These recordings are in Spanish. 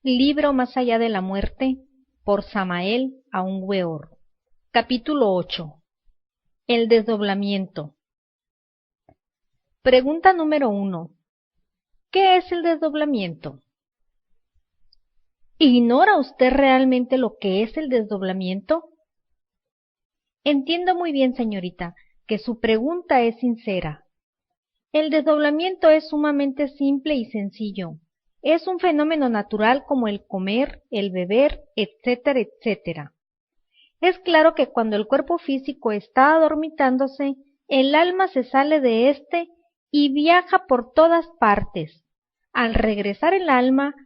Libro Más allá de la muerte, por Samael Aun Weor. Capítulo 8. El desdoblamiento. Pregunta número 1. ¿Qué es el desdoblamiento? ¿Ignora usted realmente lo que es el desdoblamiento? Entiendo muy bien, señorita, que su pregunta es sincera. El desdoblamiento es sumamente simple y sencillo. Es un fenómeno natural como el comer, el beber, etcétera, etcétera. Es claro que cuando el cuerpo físico está adormitándose, el alma se sale de éste y viaja por todas partes. Al regresar el alma,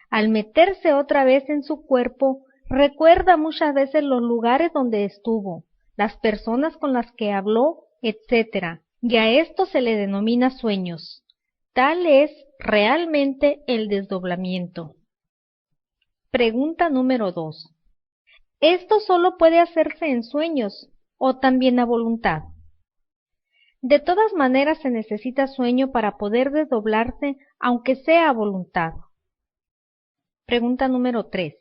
al meterse otra vez en su cuerpo, recuerda muchas veces los lugares donde estuvo, las personas con las que habló, etcétera, y a esto se le denomina sueños. Tal es realmente el desdoblamiento. Pregunta número 2. ¿Esto solo puede hacerse en sueños o también a voluntad? De todas maneras se necesita sueño para poder desdoblarse, aunque sea a voluntad. Pregunta número 3.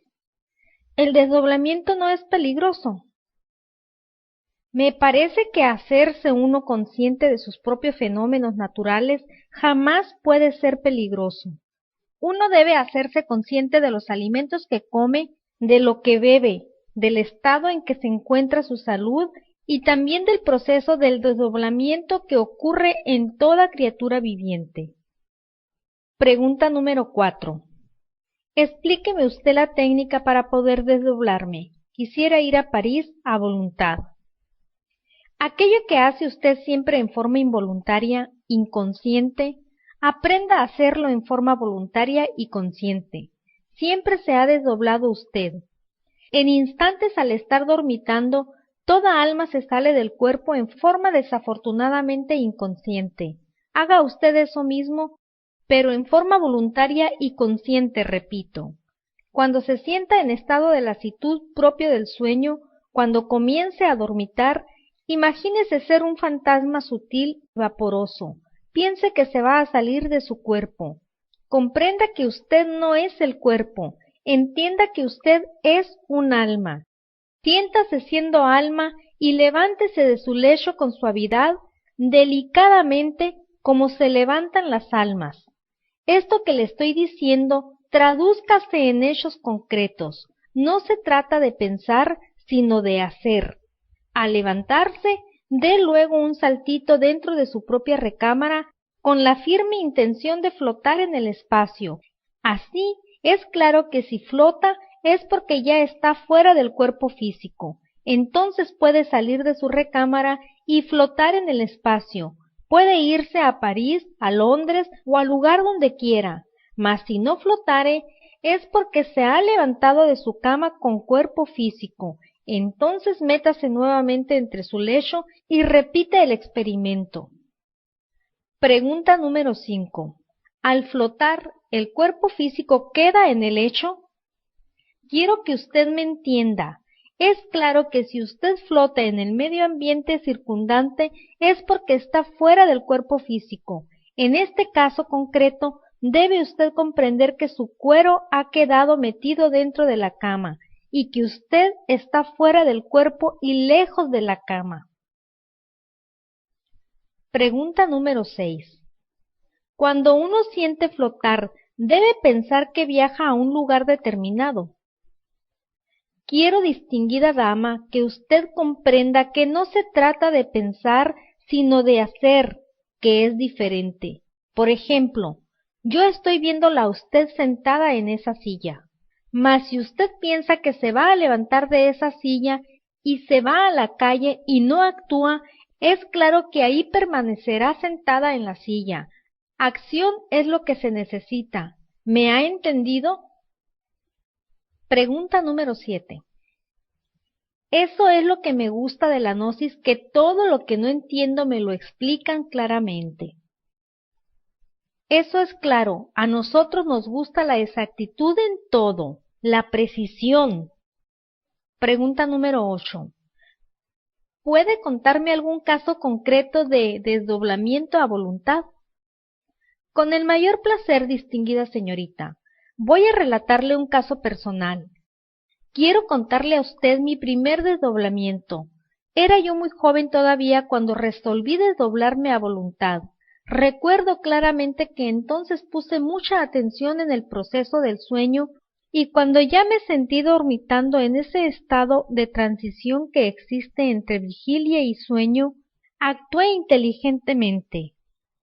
¿El desdoblamiento no es peligroso? Me parece que hacerse uno consciente de sus propios fenómenos naturales jamás puede ser peligroso. Uno debe hacerse consciente de los alimentos que come, de lo que bebe, del estado en que se encuentra su salud y también del proceso del desdoblamiento que ocurre en toda criatura viviente. Pregunta número 4. Explíqueme usted la técnica para poder desdoblarme. Quisiera ir a París a voluntad. Aquello que hace usted siempre en forma involuntaria, inconsciente, aprenda a hacerlo en forma voluntaria y consciente. Siempre se ha desdoblado usted. En instantes al estar dormitando, toda alma se sale del cuerpo en forma desafortunadamente inconsciente. Haga usted eso mismo, pero en forma voluntaria y consciente, repito. Cuando se sienta en estado de lasitud propio del sueño, cuando comience a dormitar, imagínese ser un fantasma sutil y vaporoso. Piense que se va a salir de su cuerpo. Comprenda que usted no es el cuerpo. Entienda que usted es un alma. Siéntase siendo alma y levántese de su lecho con suavidad, delicadamente, como se levantan las almas. Esto que le estoy diciendo, tradúzcase en hechos concretos. No se trata de pensar, sino de hacer. Al levantarse, dé luego un saltito dentro de su propia recámara con la firme intención de flotar en el espacio. Así, es claro que si flota es porque ya está fuera del cuerpo físico. Entonces puede salir de su recámara y flotar en el espacio. Puede irse a París, a Londres o al lugar donde quiera. Mas si no flotare, es porque se ha levantado de su cama con cuerpo físico. Entonces métase nuevamente entre su lecho y repite el experimento. Pregunta número 5. Al flotar, ¿el cuerpo físico queda en el lecho? Quiero que usted me entienda. Es claro que si usted flota en el medio ambiente circundante es porque está fuera del cuerpo físico. En este caso concreto, debe usted comprender que su cuero ha quedado metido dentro de la cama y que usted está fuera del cuerpo y lejos de la cama. Pregunta número 6. Cuando uno siente flotar, debe pensar que viaja a un lugar determinado. Quiero, distinguida dama, que usted comprenda que no se trata de pensar, sino de hacer, que es diferente. Por ejemplo, yo estoy viéndola a usted sentada en esa silla. Mas si usted piensa que se va a levantar de esa silla y se va a la calle y no actúa, es claro que ahí permanecerá sentada en la silla. Acción es lo que se necesita. ¿Me ha entendido? Pregunta número 7. Eso es lo que me gusta de la gnosis, que todo lo que no entiendo me lo explican claramente. Eso es claro, a nosotros nos gusta la exactitud en todo, la precisión. Pregunta número 8. ¿Puede contarme algún caso concreto de desdoblamiento a voluntad? Con el mayor placer, distinguida señorita. Voy a relatarle un caso personal. Quiero contarle a usted mi primer desdoblamiento. Era yo muy joven todavía cuando resolví desdoblarme a voluntad. Recuerdo claramente que entonces puse mucha atención en el proceso del sueño y cuando ya me sentí dormitando en ese estado de transición que existe entre vigilia y sueño, actué inteligentemente.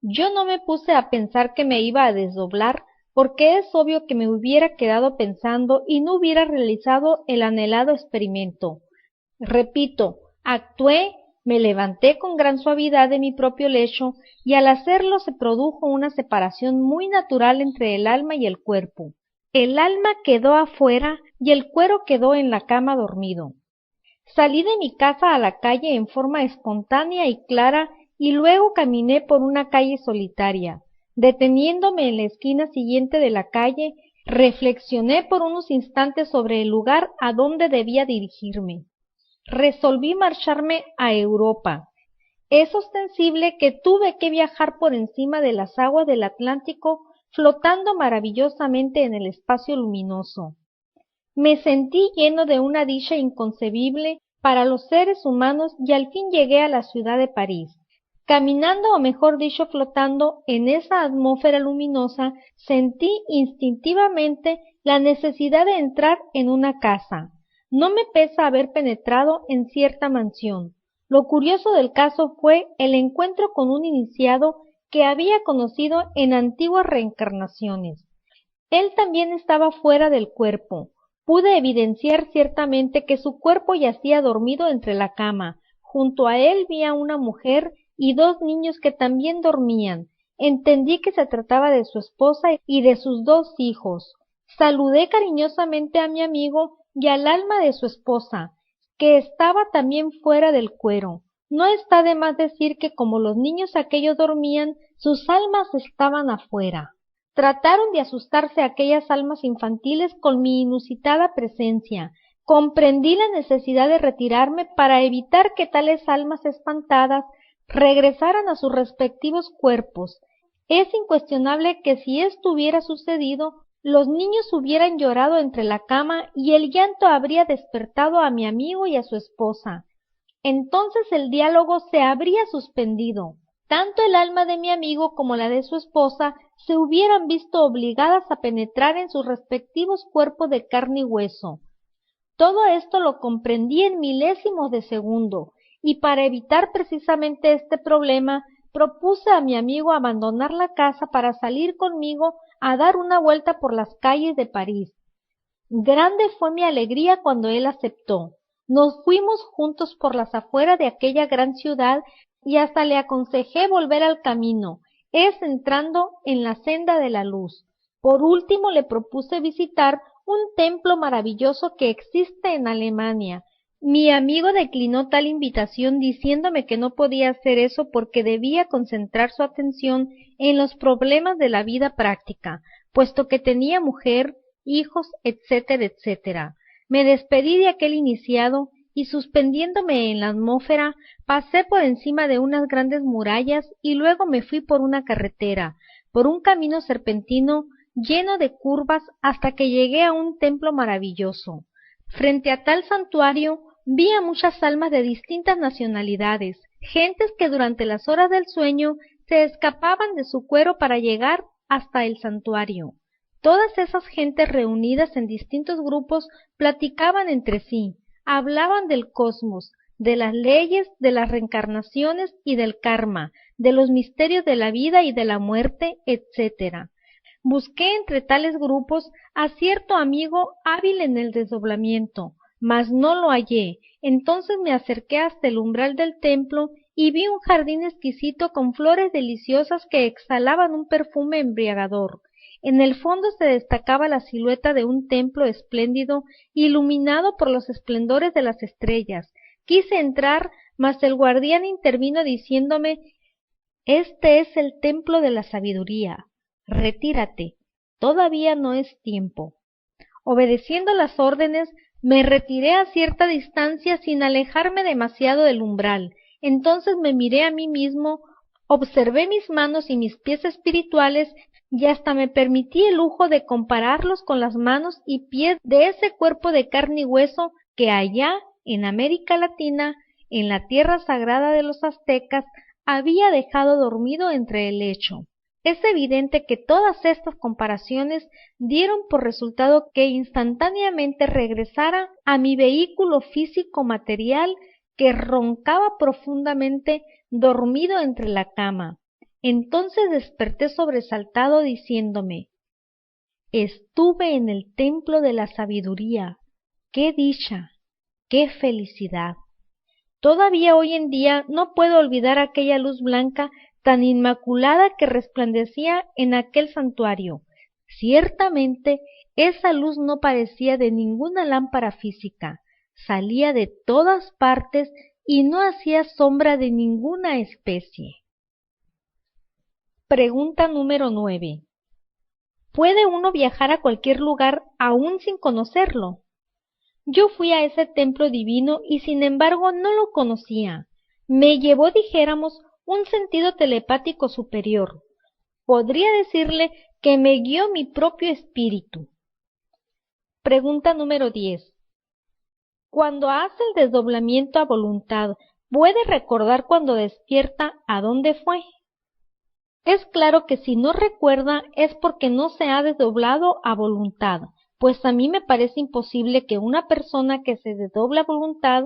Yo no me puse a pensar que me iba a desdoblar, porque es obvio que me hubiera quedado pensando y no hubiera realizado el anhelado experimento. Repito, actué, me levanté con gran suavidad de mi propio lecho y al hacerlo se produjo una separación muy natural entre el alma y el cuerpo. El alma quedó afuera y el cuero quedó en la cama dormido. Salí de mi casa a la calle en forma espontánea y clara y luego caminé por una calle solitaria. Deteniéndome en la esquina siguiente de la calle, reflexioné por unos instantes sobre el lugar a donde debía dirigirme. Resolví marcharme a Europa. Es ostensible que tuve que viajar por encima de las aguas del Atlántico, flotando maravillosamente en el espacio luminoso. Me sentí lleno de una dicha inconcebible para los seres humanos y al fin llegué a la ciudad de París. Caminando, o mejor dicho, flotando en esa atmósfera luminosa, sentí instintivamente la necesidad de entrar en una casa. No me pesa haber penetrado en cierta mansión. Lo curioso del caso fue el encuentro con un iniciado que había conocido en antiguas reencarnaciones. Él también estaba fuera del cuerpo. Pude evidenciar ciertamente que su cuerpo yacía dormido entre la cama. Junto a él vi a una mujer y dos niños que también dormían. Entendí que se trataba de su esposa y de sus dos hijos. Saludé cariñosamente a mi amigo y al alma de su esposa, que estaba también fuera del cuero. No está de más decir que como los niños aquellos dormían, sus almas estaban afuera. Trataron de asustarse aquellas almas infantiles con mi inusitada presencia. Comprendí la necesidad de retirarme para evitar que tales almas espantadas regresaran a sus respectivos cuerpos. Es incuestionable que si esto hubiera sucedido, los niños hubieran llorado entre la cama y el llanto habría despertado a mi amigo y a su esposa. Entonces el diálogo se habría suspendido. Tanto el alma de mi amigo como la de su esposa se hubieran visto obligadas a penetrar en sus respectivos cuerpos de carne y hueso. Todo esto lo comprendí en milésimos de segundo, y para evitar precisamente este problema, propuse a mi amigo abandonar la casa para salir conmigo a dar una vuelta por las calles de París. Grande fue mi alegría cuando él aceptó. Nos fuimos juntos por las afueras de aquella gran ciudad y hasta le aconsejé volver al camino, es entrando en la senda de la luz. Por último le propuse visitar un templo maravilloso que existe en Alemania. Mi amigo declinó tal invitación diciéndome que no podía hacer eso porque debía concentrar su atención en los problemas de la vida práctica, puesto que tenía mujer, hijos, etcétera, etcétera. Me despedí de aquel iniciado y suspendiéndome en la atmósfera, pasé por encima de unas grandes murallas y luego me fui por una carretera, por un camino serpentino lleno de curvas hasta que llegué a un templo maravilloso. Frente a tal santuario vi a muchas almas de distintas nacionalidades, gentes que durante las horas del sueño se escapaban de su cuero para llegar hasta el santuario. Todas esas gentes reunidas en distintos grupos platicaban entre sí, hablaban del cosmos, de las leyes, de las reencarnaciones y del karma, de los misterios de la vida y de la muerte, etc. Busqué entre tales grupos a cierto amigo hábil en el desdoblamiento, mas no lo hallé. Entonces me acerqué hasta el umbral del templo y vi un jardín exquisito con flores deliciosas que exhalaban un perfume embriagador. En el fondo se destacaba la silueta de un templo espléndido, iluminado por los esplendores de las estrellas. Quise entrar, mas el guardián intervino diciéndome: «Este es el templo de la sabiduría. Retírate, todavía no es tiempo». Obedeciendo las órdenes, me retiré a cierta distancia sin alejarme demasiado del umbral. Entonces me miré a mí mismo, observé mis manos y mis pies espirituales, y hasta me permití el lujo de compararlos con las manos y pies de ese cuerpo de carne y hueso que allá, en América Latina, en la tierra sagrada de los aztecas, había dejado dormido entre el lecho. Es evidente que todas estas comparaciones dieron por resultado que instantáneamente regresara a mi vehículo físico material que roncaba profundamente dormido entre la cama. Entonces desperté sobresaltado diciéndome: estuve en el templo de la sabiduría. ¡Qué dicha! ¡Qué felicidad! Todavía hoy en día no puedo olvidar aquella luz blanca tan inmaculada que resplandecía en aquel santuario. Ciertamente, esa luz no parecía de ninguna lámpara física, salía de todas partes y no hacía sombra de ninguna especie. Pregunta número 9. ¿Puede uno viajar a cualquier lugar aún sin conocerlo? Yo fui a ese templo divino y sin embargo no lo conocía. Me llevó, dijéramos, un sentido telepático superior. Podría decirle que me guió mi propio espíritu. Pregunta número 10. Cuando hace el desdoblamiento a voluntad, ¿puede recordar cuando despierta a dónde fue? Es claro que si no recuerda es porque no se ha desdoblado a voluntad, pues a mí me parece imposible que una persona que se desdobla a voluntad,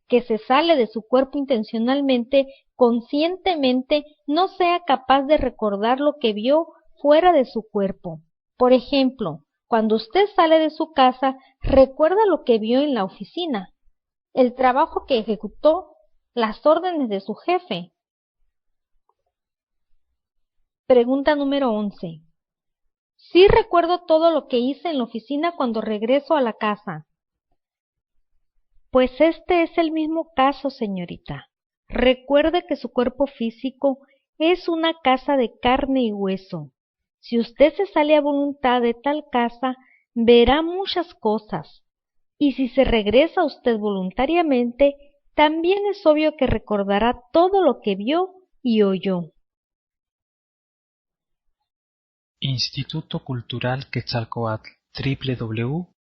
que se sale de su cuerpo intencionalmente, conscientemente, no sea capaz de recordar lo que vio fuera de su cuerpo. Por ejemplo, cuando usted sale de su casa, recuerda lo que vio en la oficina, el trabajo que ejecutó, las órdenes de su jefe. Pregunta número 11. Sí recuerdo todo lo que hice en la oficina cuando regreso a la casa. Pues este es el mismo caso, señorita. Recuerde que su cuerpo físico es una casa de carne y hueso. Si usted se sale a voluntad de tal casa, verá muchas cosas. Y si se regresa usted voluntariamente, también es obvio que recordará todo lo que vio y oyó. Instituto Cultural Quetzalcóatl, www